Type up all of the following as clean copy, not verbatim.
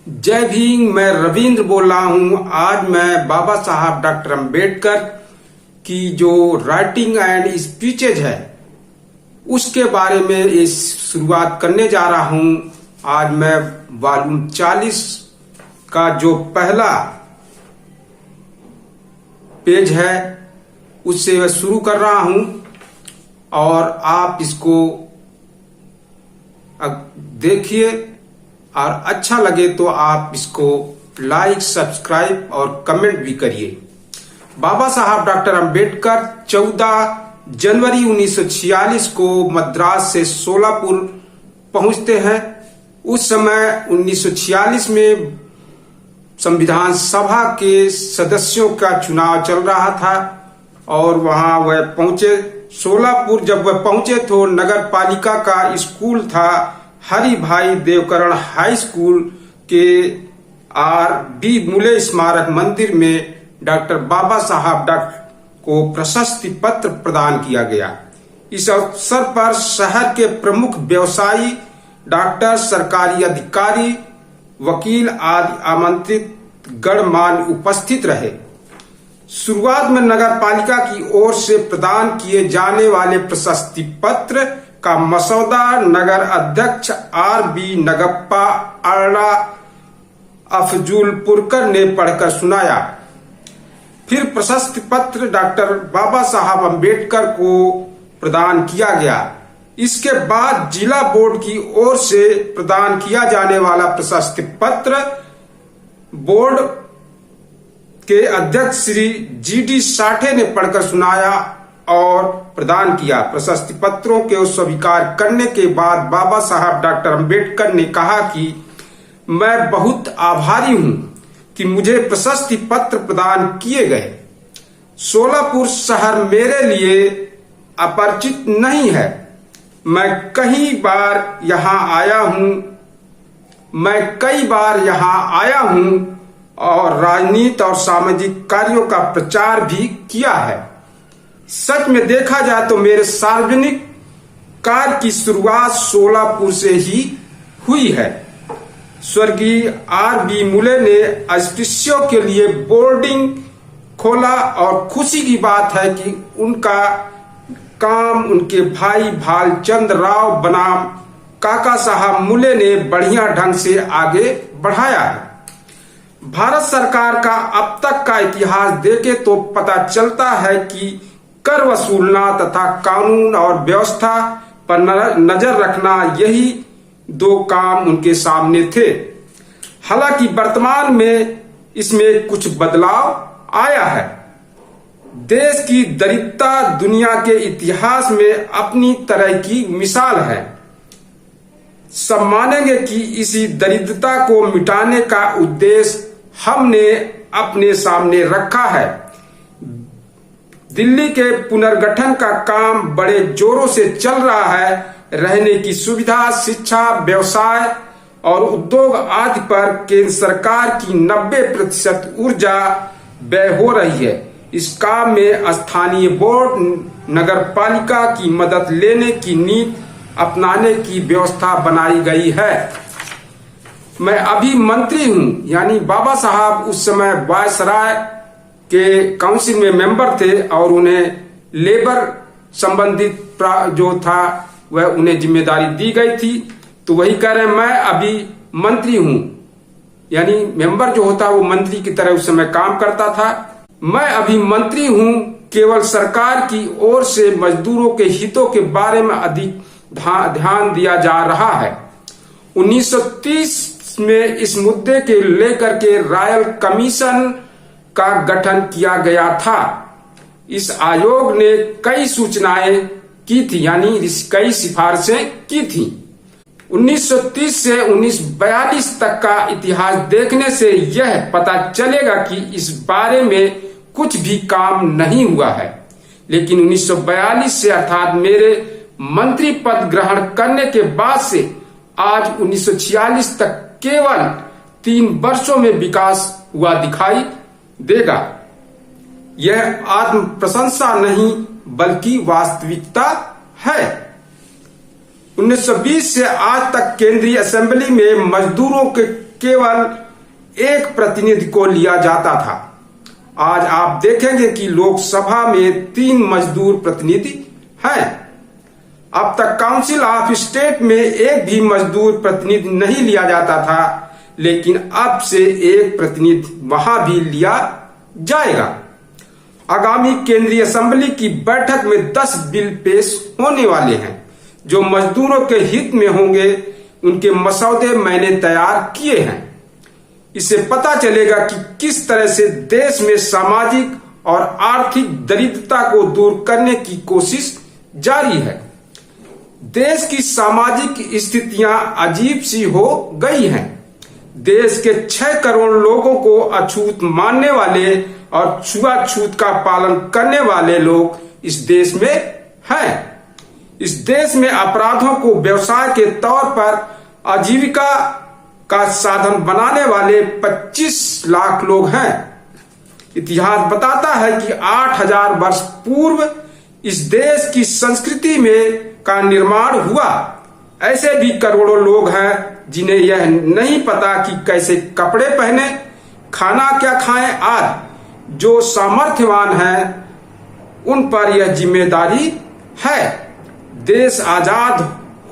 जय भीम। मैं रविंद्र बोल रहा हूं। आज मैं बाबा साहब डॉक्टर अंबेडकर की जो राइटिंग एंड स्पीचेज है उसके बारे में ये शुरुआत करने जा रहा हूं। आज मैं वॉल्यूम 40 का जो पहला पेज है उससे मैं शुरू कर रहा हूं और आप इसको देखिए और अच्छा लगे तो आप इसको लाइक, सब्सक्राइब और कमेंट भी करिए। बाबा साहब डॉक्टर अंबेडकर 14 जनवरी 1946 को मद्रास से सोलापुर पहुंचते हैं। उस समय 1946 में संविधान सभा के सदस्यों का चुनाव चल रहा था और वहां वह पहुंचे। सोलापुर जब वह पहुंचे तो नगर पालिका का स्कूल था हरि भाई देवकरण हाई स्कूल के R.B. मूले स्मारक मंदिर में डॉक्टर बाबा साहब डॉक्टर को प्रशस्ति पत्र प्रदान किया गया। इस अवसर पर शहर के प्रमुख व्यवसायी, डॉक्टर, सरकारी अधिकारी, वकील आदि आमंत्रित गणमान्य उपस्थित रहे। शुरुआत में नगर पालिका की ओर से प्रदान किए जाने वाले प्रशस्ति पत्र का मसौदा नगर अध्यक्ष R.B. नगप्पा अल्ला अफजुलपुरकर ने पढ़कर सुनाया। फिर प्रशस्ति पत्र डॉक्टर बाबा साहब अंबेडकर को प्रदान किया गया। इसके बाद जिला बोर्ड की ओर से प्रदान किया जाने वाला प्रशस्ति पत्र बोर्ड के अध्यक्ष श्री G.D. साठे ने पढ़कर सुनाया और प्रदान किया। प्रशस्ति पत्रों के स्वीकार करने के बाद बाबा साहब डॉक्टर अंबेडकर ने कहा कि मैं बहुत आभारी हूं कि मुझे प्रशस्ति पत्र प्रदान किए गए। सोलापुर शहर मेरे लिए अपरिचित नहीं है। मैं कई बार यहां आया हूं और राजनीति और सामाजिक कार्यों का प्रचार भी किया है। सच में देखा जाए तो मेरे सार्वजनिक कार्य की शुरुआत सोलापुर से ही हुई है। स्वर्गीय R.B. मूले ने अस्पृश्यों के लिए बोर्डिंग खोला और खुशी की बात है कि उनका काम उनके भाई भालचंद राव बनाम काका साहब मूले ने बढ़िया ढंग से आगे बढ़ाया है। भारत सरकार का अब तक का इतिहास देखे तो पता चलता है कि कर वसूलना तथा कानून और व्यवस्था पर नजर रखना, यही दो काम उनके सामने थे। हालांकि वर्तमान में इसमें कुछ बदलाव आया है। देश की दरिद्रता दुनिया के इतिहास में अपनी तरह की मिसाल है। सब मानेंगे कि इसी दरिद्रता को मिटाने का उद्देश्य हमने अपने सामने रखा है। दिल्ली के पुनर्गठन का काम बड़े जोरों से चल रहा है। रहने की सुविधा, शिक्षा, व्यवसाय और उद्योग आदि पर केंद्र सरकार की 90% ऊर्जा व्यय हो रही है। इस काम में स्थानीय बोर्ड, नगर पालिका की मदद लेने की नीति अपनाने की व्यवस्था बनाई गई है। मैं अभी मंत्री हूं, यानी बाबा साहब उस समय वायसराय के काउंसिल में मेंबर थे और उन्हें लेबर संबंधित जो था वह उन्हें जिम्मेदारी दी गई थी। तो वही कह रहे हैं, मैं अभी मंत्री हूं, यानी मेंबर जो होता वो मंत्री की तरह उस समय काम करता था। मैं अभी मंत्री हूं, केवल सरकार की ओर से मजदूरों के हितों के बारे में अधिक ध्यान दिया जा रहा है। 1930 में इस मुद्दे के लेकर के रॉयल कमीशन का गठन किया गया था। इस आयोग ने कई सूचनाएं की थी, यानी कई सिफारिशें की थी। 1930 से 1942 तक का इतिहास देखने से यह पता चलेगा कि इस बारे में कुछ भी काम नहीं हुआ है। लेकिन 1942 से अर्थात मेरे मंत्री पद ग्रहण करने के बाद से आज 1946 तक केवल 3 वर्षों में विकास हुआ दिखाई देगा। यह आत्म प्रशंसा नहीं बल्कि वास्तविकता है। 1920 से आज तक केंद्रीय असेंबली में मजदूरों के केवल एक प्रतिनिधि को लिया जाता था। आज आप देखेंगे कि लोकसभा में 3 मजदूर प्रतिनिधि हैं। अब तक काउंसिल ऑफ स्टेट में एक भी मजदूर प्रतिनिधि नहीं लिया जाता था, लेकिन अब से एक प्रतिनिधि वहां भी लिया जाएगा। आगामी केंद्रीय असेंबली की बैठक में 10 बिल पेश होने वाले हैं जो मजदूरों के हित में होंगे। उनके मसौदे मैंने तैयार किए हैं। इससे पता चलेगा कि किस तरह से देश में सामाजिक और आर्थिक दरिद्रता को दूर करने की कोशिश जारी है। देश की सामाजिक स्थितियां अजीब सी हो गई हैं। देश के 6 करोड़ लोगों को अछूत मानने वाले और छुआछूत का पालन करने वाले लोग इस देश में हैं। इस देश में अपराधों को व्यवसाय के तौर पर आजीविका का साधन बनाने वाले 25 लाख लोग हैं। इतिहास बताता है कि 8000 वर्ष पूर्व इस देश की संस्कृति में का निर्माण हुआ। ऐसे भी करोड़ों लोग हैं जिन्हें यह नहीं पता कि कैसे कपड़े पहने, खाना क्या खाएं आदि। जो सामर्थ्यवान हैं उन पर यह जिम्मेदारी है। देश आजाद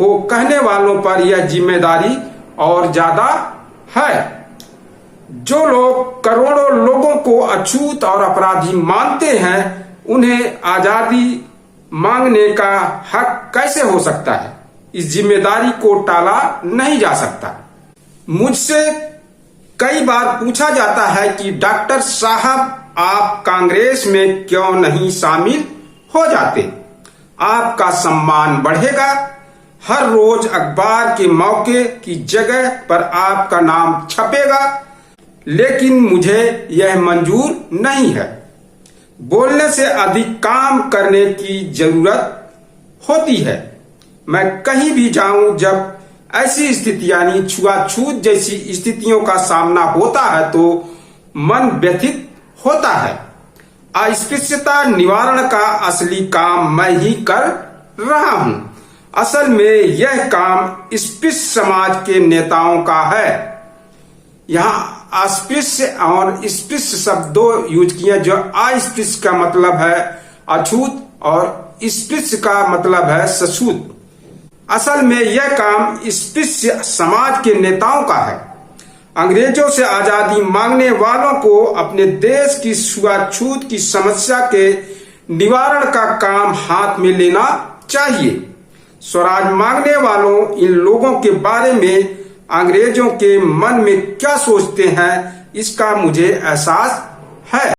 हो कहने वालों पर यह जिम्मेदारी और ज्यादा है। जो लोग करोड़ों लोगों को अछूत और अपराधी मानते हैं, उन्हें आजादी मांगने का हक कैसे हो सकता है? इस जिम्मेदारी को टाला नहीं जा सकता। मुझसे कई बार पूछा जाता है कि डॉक्टर साहब आप कांग्रेस में क्यों नहीं शामिल हो जाते? आपका सम्मान बढ़ेगा। हर रोज अखबार के मौके की जगह पर आपका नाम छपेगा। लेकिन मुझे यह मंजूर नहीं है। बोलने से अधिक काम करने की जरूरत होती है। मैं कहीं भी जाऊं, जब ऐसी स्थिति यानी छुआछूत जैसी स्थितियों का सामना होता है तो मन व्यथित होता है। अस्पृश्यता निवारण का असली काम मैं ही कर रहा हूं। असल में यह काम स्पृश्य समाज के नेताओं का है। यहाँ अस्पृश्य और स्पृश्य शब्दों यूज किए, जो अस्पृश्य का मतलब है अछूत और स्पृश्य का मतलब है सछूत। असल में यह काम स्पृश्य समाज के नेताओं का है। अंग्रेजों से आजादी मांगने वालों को अपने देश की छुआछूत की समस्या के निवारण का काम हाथ में लेना चाहिए। स्वराज मांगने वालों इन लोगों के बारे में अंग्रेजों के मन में क्या सोचते हैं, इसका मुझे एहसास है।